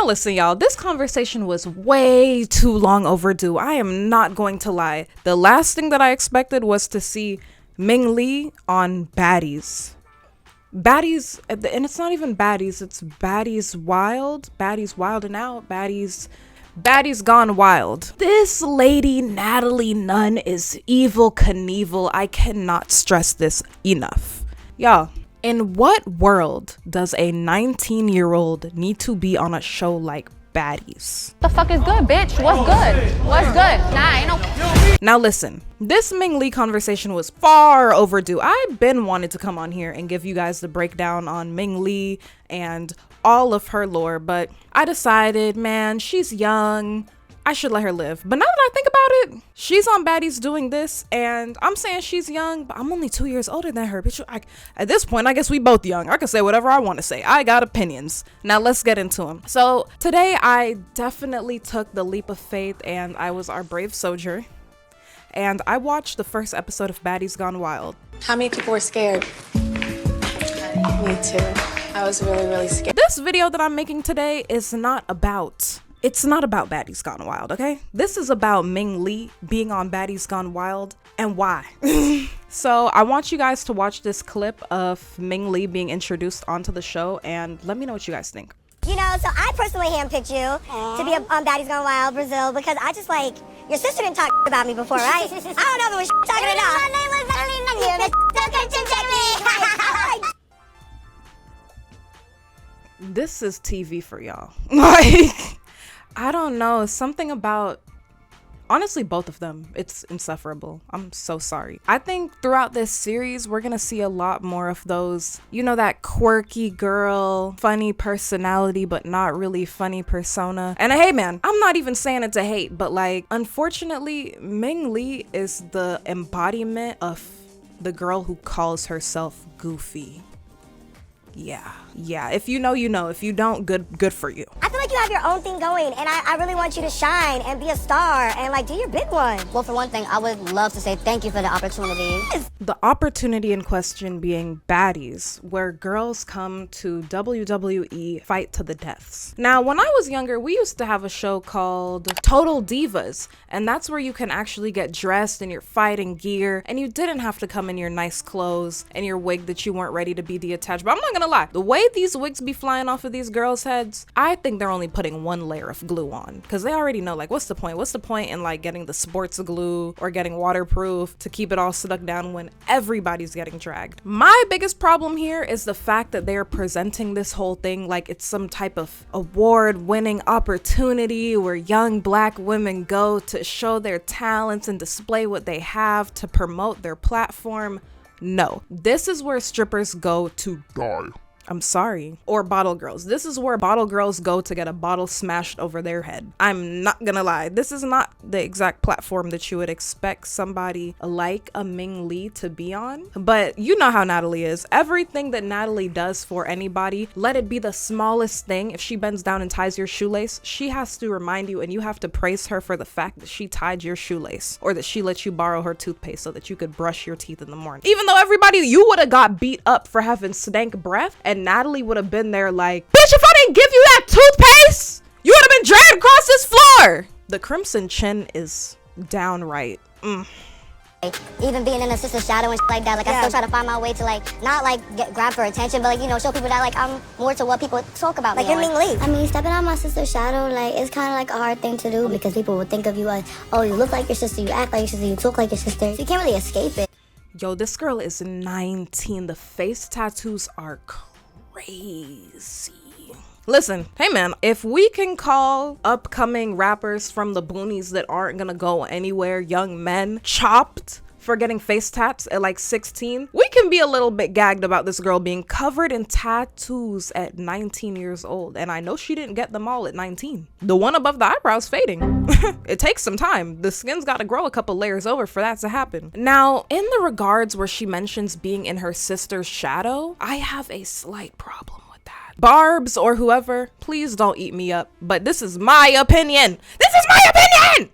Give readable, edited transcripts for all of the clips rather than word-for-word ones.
Now listen, y'all, this conversation was way too long overdue. I am not going to lie. The last thing that I expected was to see Ming Lee on Baddies. Baddies, and it's not even Baddies, it's Baddies Wild. Baddies Wild and Out. Baddies Gone Wild. This lady, Natalie Nunn, is evil Knievel. I cannot stress this enough. Y'all, in what world does a 19-year-old need to be on a show like Baddies? The fuck is good, bitch? What's good? What's good? Nah, ain't no. Now listen, this Ming Lee conversation was far overdue. I've been wanted to come on here and give you guys the breakdown on Ming Lee and all of her lore, but I decided, man, she's young. I should let her live. But now that I think about it, she's on Baddies doing this, and I'm saying she's young, but I'm only 2 years older than her. Bitch, at this point, I guess we both young. I can say whatever I want to say. I got opinions. Now let's get into them. So today I definitely took the leap of faith, and I was our brave soldier. And I watched the first episode of Baddies Gone Wild. How many people were scared? Me too. I was really scared. This video that I'm making today is not about Baddies Gone Wild, okay? This is about Ming Lee being on Baddies Gone Wild and why. So I want you guys to watch this clip of Ming Lee being introduced onto the show and let me know what you guys think. You know, so I personally handpicked you to be on Baddies Gone Wild Brazil because I just like, your sister didn't talk about me before, right? I don't know if it was talking or not. This is TV for y'all. Like, I don't know, something about, honestly, both of them, it's insufferable. I'm so sorry. I think throughout this series, we're gonna see a lot more of those, you know, that quirky girl, funny personality, but not really funny persona. And hey man, I'm not even saying it to hate, but like, unfortunately, Ming Lee is the embodiment of the girl who calls herself goofy. Yeah, if you know, you know. If you don't, good for you. I feel like you have your own thing going, and I really want you to shine and be a star and like do your big one. Well, for one thing, I would love to say thank you for the opportunity. The opportunity in question being Baddies, where girls come to WWE fight to the deaths. Now, when I was younger, we used to have a show called Total Divas, and that's where you can actually get dressed in your fighting gear, and you didn't have to come in your nice clothes and your wig that you weren't ready to be detached. But I'm not gonna lie, the way these wigs be flying off of these girls' heads, I think they're only putting one layer of glue on, because they already know, like, what's the point in like getting the sports glue or getting waterproof to keep it all stuck down when everybody's getting dragged. My biggest problem here is the fact that they're presenting this whole thing like it's some type of award-winning opportunity where young black women go to show their talents and display what they have to promote their platform. No, this is where strippers go to die. I'm sorry. Or bottle girls. This is where bottle girls go to get a bottle smashed over their head. I'm not gonna lie. This is not the exact platform that you would expect somebody like a Ming Lee to be on. But you know how Natalie is. Everything that Natalie does for anybody, let it be the smallest thing. If she bends down and ties your shoelace, she has to remind you, and you have to praise her for the fact that she tied your shoelace, or that she let you borrow her toothpaste so that you could brush your teeth in the morning. Even though you would have got beat up for having stank breath, and Natalie would have been there like, bitch, if I didn't give you that toothpaste, you would have been dragged across this floor. The crimson chin is downright. Even being in a sister's shadow and shit like that, like I still try to find my way to like, not like grab for attention, but like, you know, show people that like I'm more to what people talk about like me. You're Ming Lee. I mean, stepping out my sister's shadow, like, it's kind of like a hard thing to do because people would think of you as, oh, you look like your sister, you act like your sister, you talk like your sister. So you can't really escape it. Yo, this girl is 19. The face tattoos are crazy. Listen, hey man, if we can call upcoming rappers from the boonies that aren't gonna go anywhere young men chopped for getting face tats at like 16, we can be a little bit gagged about this girl being covered in tattoos at 19 years old. And I know she didn't get them all at 19. The one above the eyebrow's fading. It takes some time. The skin's gotta grow a couple layers over for that to happen. Now, in the regards where she mentions being in her sister's shadow, I have a slight problem with that. Barbs or whoever, please don't eat me up, but this is my opinion. This is my opinion!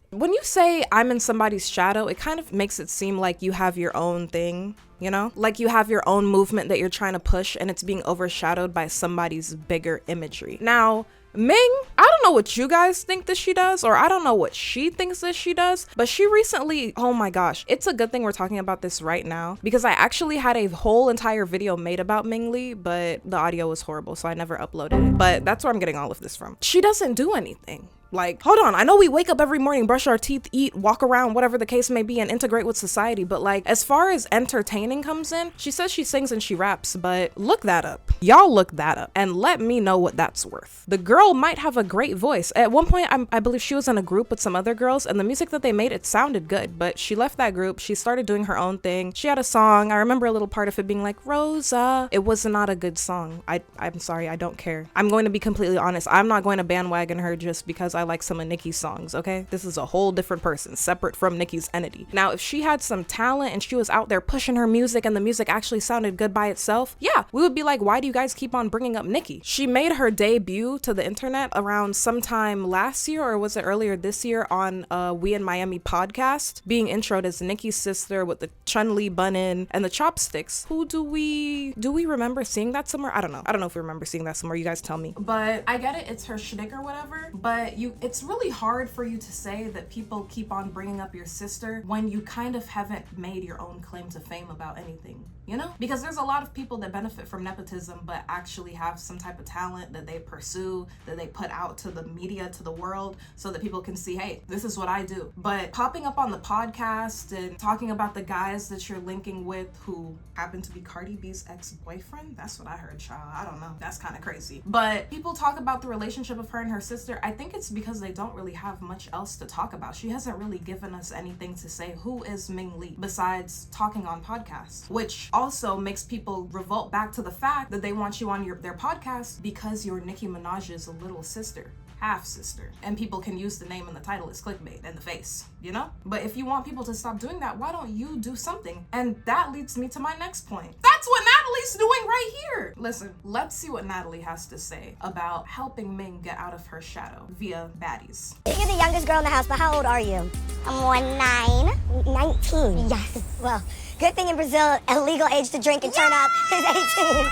When you say I'm in somebody's shadow, it kind of makes it seem like you have your own thing. you know? Like you have your own movement that you're trying to push and it's being overshadowed by somebody's bigger imagery. Now, Ming, I don't know what you guys think that she does, or I don't know what she thinks that she does, but she recently, oh my gosh, it's a good thing we're talking about this right now because I actually had a whole entire video made about Ming Lee, but the audio was horrible, so I never uploaded it. But that's where I'm getting all of this from. She doesn't do anything. Like, hold on, I know we wake up every morning, brush our teeth, eat, walk around, whatever the case may be, and integrate with society, but like, as far as entertaining comes in, she says she sings and she raps, but look that up. Y'all look that up and let me know what that's worth. The girl might have a great voice. At one point, I believe she was in a group with some other girls, and the music that they made, it sounded good, but she left that group, she started doing her own thing. She had a song, I remember a little part of it being like, Rosa. It was not a good song. I'm sorry, I don't care. I'm going to be completely honest. I'm not going to bandwagon her just because I like some of Nikki's songs, okay? This is a whole different person, separate from Nikki's entity. Now, if she had some talent and she was out there pushing her music and the music actually sounded good by itself, yeah, we would be like, why do you guys keep on bringing up Nikki? She made her debut to the internet around sometime last year, or was it earlier this year, on We in Miami podcast, being introed as Nikki's sister with the Chun-Li bun-in and the chopsticks. Who do we remember seeing that somewhere? I don't know if we remember seeing that somewhere. You guys tell me. But I get it, it's her shtick or whatever, but it's really hard for you to say that people keep on bringing up your sister when you kind of haven't made your own claim to fame about anything, you know? Because there's a lot of people that benefit from nepotism but actually have some type of talent that they pursue, that they put out to the media, to the world, so that people can see, hey, this is what I do. But popping up on the podcast and talking about the guys that you're linking with who happen to be Cardi B's ex-boyfriend, that's what I heard, child. I don't know. That's kind of crazy. But people talk about the relationship of her and her sister. I think it's because they don't really have much else to talk about. She hasn't really given us anything to say. Who is Ming Lee besides talking on podcasts? Which also makes people revolt back to the fact that they want you on their podcast because you're Nicki Minaj's little sister, half sister, and people can use the name and the title as clickbait in the face, you know? But if you want people to stop doing that, why don't you do something? And that leads me to my next point. That's what Natalie's doing right here. Listen, let's see what Natalie has to say about helping Ming get out of her shadow via Baddies. You're the youngest girl in the house, but how old are you? I'm 19. 19. Yes. Well, good thing in Brazil, a legal age to drink and turn up is 18.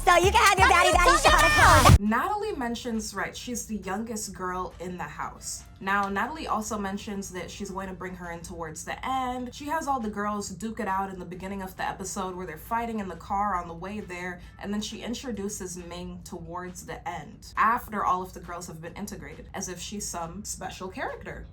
So you can have your baddie shot of fun. Natalie mentions, right, she's the youngest girl in the house. Now, Natalie also mentions that she's going to bring her in towards the end. She has all the girls duke it out in the beginning of the episode where they're fighting in the car on the way there, and then she introduces Ming towards the end, after all of the girls have been integrated, as if she's some special character.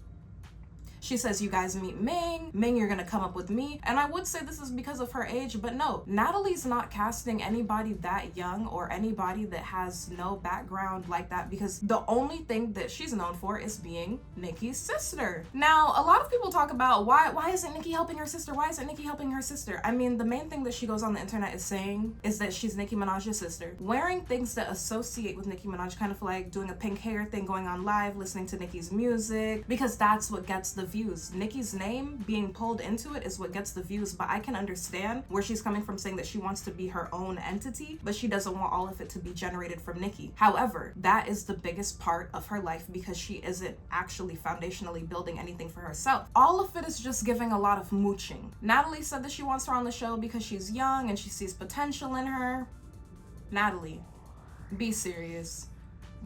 She says, you guys meet Ming. Ming, you're gonna come up with me. And I would say this is because of her age, but no, Natalie's not casting anybody that young or anybody that has no background like that, because the only thing that she's known for is being Nikki's sister. Now, a lot of people talk about why isn't Nikki helping her sister? Why isn't Nikki helping her sister? I mean, the main thing that she goes on the internet is saying is that she's Nicki Minaj's sister. Wearing things that associate with Nicki Minaj, kind of like doing a pink hair thing, going on live, listening to Nicki's music, because that's what gets the views. Nikki's name being pulled into it is what gets the views, but I can understand where she's coming from, saying that she wants to be her own entity, but she doesn't want all of it to be generated from Nikki. However, that is the biggest part of her life because she isn't actually foundationally building anything for herself. All of it is just giving a lot of mooching. Natalie said that she wants her on the show because she's young and she sees potential in her. Natalie, be serious.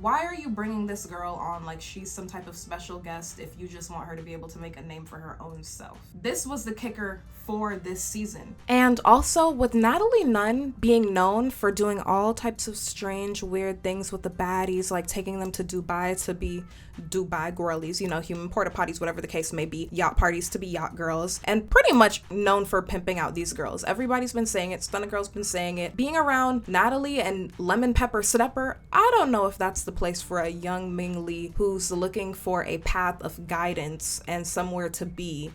Why are you bringing this girl on like she's some type of special guest if you just want her to be able to make a name for her own self? This was the kicker for this season. And also with Natalie Nunn being known for doing all types of strange, weird things with the baddies, like taking them to Dubai to be Dubai girlies, you know, human porta potties, whatever the case may be, yacht parties to be yacht girls, and pretty much known for pimping out these girls. Everybody's been saying it, Stunna Girl's been saying it. Being around Natalie and Lemon Pepper Stepper, I don't know if that's the place for a young Ming Lee who's looking for a path of guidance and somewhere to be.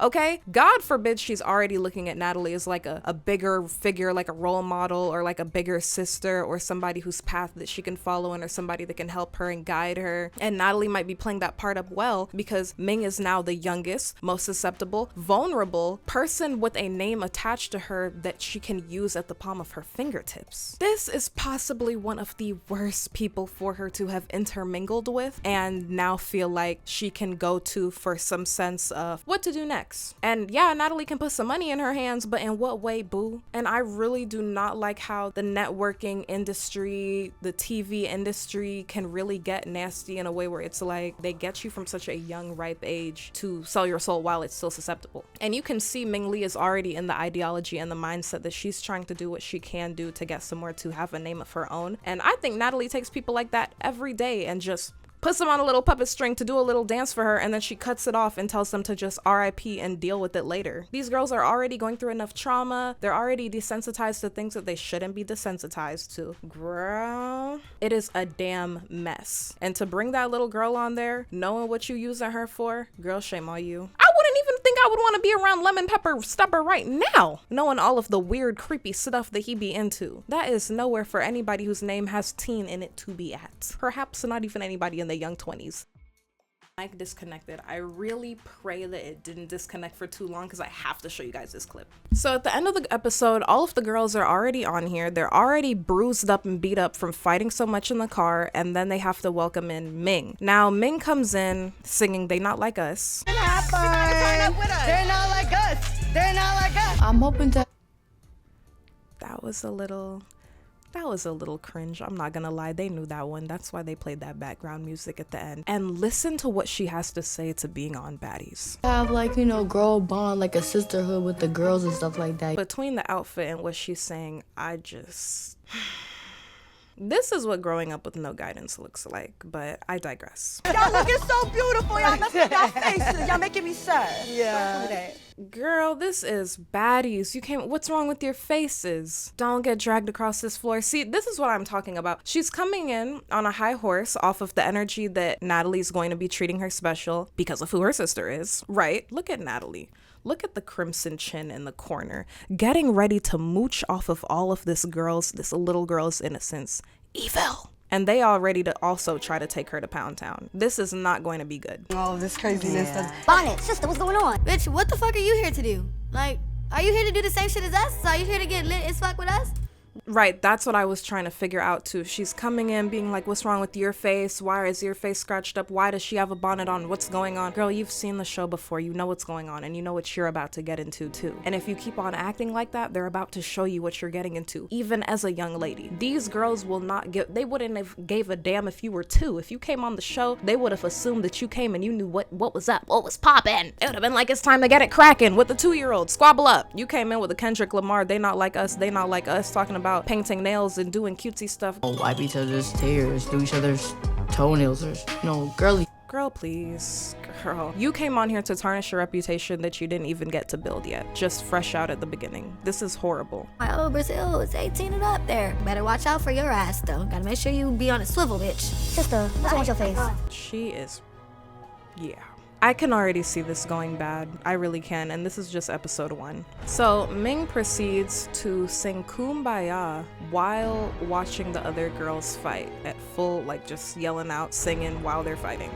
Okay? God forbid she's already looking at Natalie as like a bigger figure, like a role model or like a bigger sister or somebody whose path that she can follow in or somebody that can help her and guide her. And Natalie might be playing that part up well because Ming is now the youngest, most susceptible, vulnerable person with a name attached to her that she can use at the palm of her fingertips. This is possibly one of the worst people for her to have intermingled with and now feel like she can go to for some sense of what to do next. And yeah, Natalie can put some money in her hands, but in what way, boo? And I really do not like how the networking industry, the TV industry can really get nasty in a way where it's like they get you from such a young, ripe age to sell your soul while it's still susceptible. And you can see Ming Lee is already in the ideology and the mindset that she's trying to do what she can do to get somewhere to have a name of her own. And I think Natalie takes people like that every day and just puts them on a little puppet string to do a little dance for her, and then she cuts it off and tells them to just RIP and deal with it later. These girls are already going through enough trauma. They're already desensitized to things that they shouldn't be desensitized to. Girl, it is a damn mess. And to bring that little girl on there, knowing what you using her for, girl, shame on you. I wouldn't even think I would want to be around Lemon Pepper Stepper right now, knowing all of the weird, creepy stuff that he be into. That is nowhere for anybody whose name has teen in it to be at. Perhaps not even anybody in the young 20s. Mic disconnected. I really pray that it didn't disconnect for too long because I have to show you guys this clip. So at the end of the episode, all of the girls are already on here. They're already bruised up and beat up from fighting so much in the car, and then they have to welcome in Ming. Now Ming comes in singing They Not Like Us. They're not like us. They're not like us. I'm hoping to. That was a little cringe. I'm not gonna lie. They knew that one. That's why they played that background music at the end. And listen to what she has to say to being on Baddies. Have like, you know, girl bond, like a sisterhood with the girls and stuff like that. Between the outfit and what she's saying, this is what growing up with no guidance looks like, but I digress. Y'all looking so beautiful. Y'all messing with y'all faces. Y'all making me sad. Yeah. Girl, this is Baddies. What's wrong with your faces? Don't get dragged across this floor. See, this is what I'm talking about. She's coming in on a high horse off of the energy that Natalie's going to be treating her special because of who her sister is, right? Look at Natalie. Look at the crimson chin in the corner, getting ready to mooch off of all of this little girl's innocence. Evil. And they all ready to also try to take her to Pound Town. This is not going to be good. Oh, this craziness. Bonnet, sister, what's going on? Bitch, what the fuck are you here to do? Like, are you here to do the same shit as us? Are you here to get lit as fuck with us? Right, that's what I was trying to figure out too. She's coming in being like, what's wrong with your face? Why is your face scratched up? Why does she have a bonnet on? What's going on? Girl, you've seen the show before. You know what's going on and you know what you're about to get into too. And if you keep on acting like that, they're about to show you what you're getting into, even as a young lady. These girls will not they wouldn't have gave a damn if you were two. If you came on the show, they would have assumed that you came and you knew what was up, what was popping. It would have been like, it's time to get it cracking with the 2-year-old. Squabble up. You came in with a Kendrick Lamar, they not like us, talking about painting nails and doing cutesy stuff. Wipe each other's tears, do each other's toenails, or, you know, girly. Girl, please. Girl. You came on here to tarnish a reputation that you didn't even get to build yet. Just fresh out at the beginning. This is horrible. Oh, Brazil is 18 and up there. Better watch out for your ass, though. Gotta make sure you be on a swivel, bitch. Sister, what's wrong with your face? She is... yeah. I can already see this going bad. I really can, and this is just episode 1. So Ming proceeds to sing Kumbaya while watching the other girls fight at full, like just yelling out, singing while they're fighting.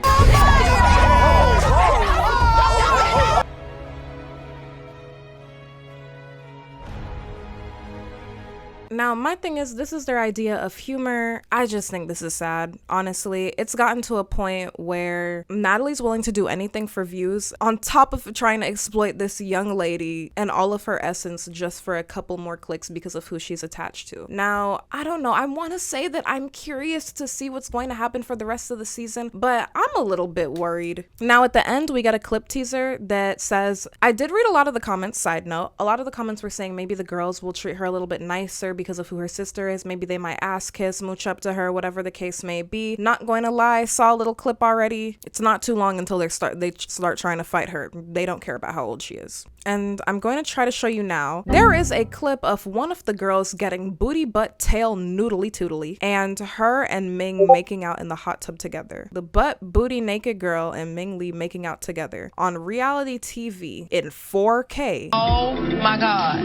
Now, my thing is, this is their idea of humor. I just think this is sad, honestly. It's gotten to a point where Natalie's willing to do anything for views, on top of trying to exploit this young lady and all of her essence just for a couple more clicks because of who she's attached to. Now, I don't know. I want to say that I'm curious to see what's going to happen for the rest of the season, but I'm a little bit worried. Now, at the end, we get a clip teaser that says, I did read a lot of the comments, side note. A lot of the comments were saying maybe the girls will treat her a little bit nicer because of who her sister is. Maybe they might ass kiss, mooch up to her, whatever the case may be. Not going to lie, saw a little clip already. It's not too long until they start trying to fight her. They don't care about how old she is. And I'm going to try to show you now. There is a clip of one of the girls getting booty butt tail noodly toodly and her and Ming making out in the hot tub together. The butt booty naked girl and Ming Lee making out together on reality TV in 4K. Oh my God.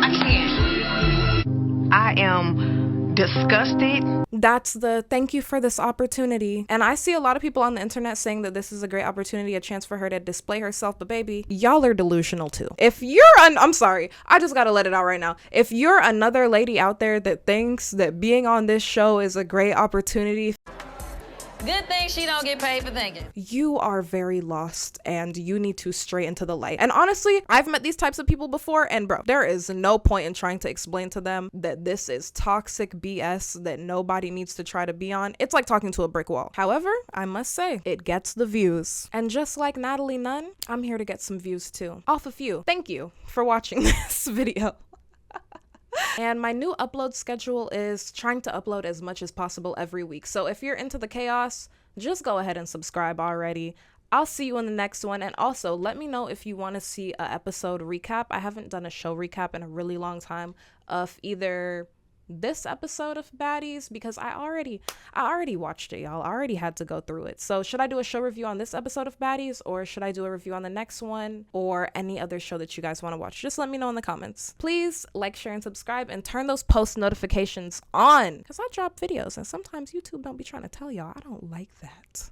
I can't. I am disgusting. That's the thank you for this opportunity. And I see a lot of people on the internet saying that this is a great opportunity, a chance for her to display herself. But baby, y'all are delusional too. If you're I'm sorry, I just gotta let it out right now. If you're another lady out there that thinks that being on this show is a great opportunity, Good thing she don't get paid for thinking. you are very lost and you need to stray into the light. And honestly, I've met these types of people before, and bro, there is no point in trying to explain to them that this is toxic BS that nobody needs to try to be on. It's like talking to a brick wall. However, I must say, it gets the views. And just like Natalie Nunn, I'm here to get some views too. Off of you. Thank you for watching this video. And my new upload schedule is trying to upload as much as possible every week. So if you're into the chaos, just go ahead and subscribe already. I'll see you in the next one. And also let me know if you want to see an episode recap. I haven't done a show recap in a really long time of either this episode of Baddies, because I already watched it, y'all. I already had to go through it. So should I do a show review on this episode of Baddies, or should I do a review on the next one, or any other show that you guys want to watch? Just let me know in the comments. Please like, share, and subscribe, and turn those post notifications on, because I drop videos and sometimes YouTube don't be trying to tell y'all. I don't like that.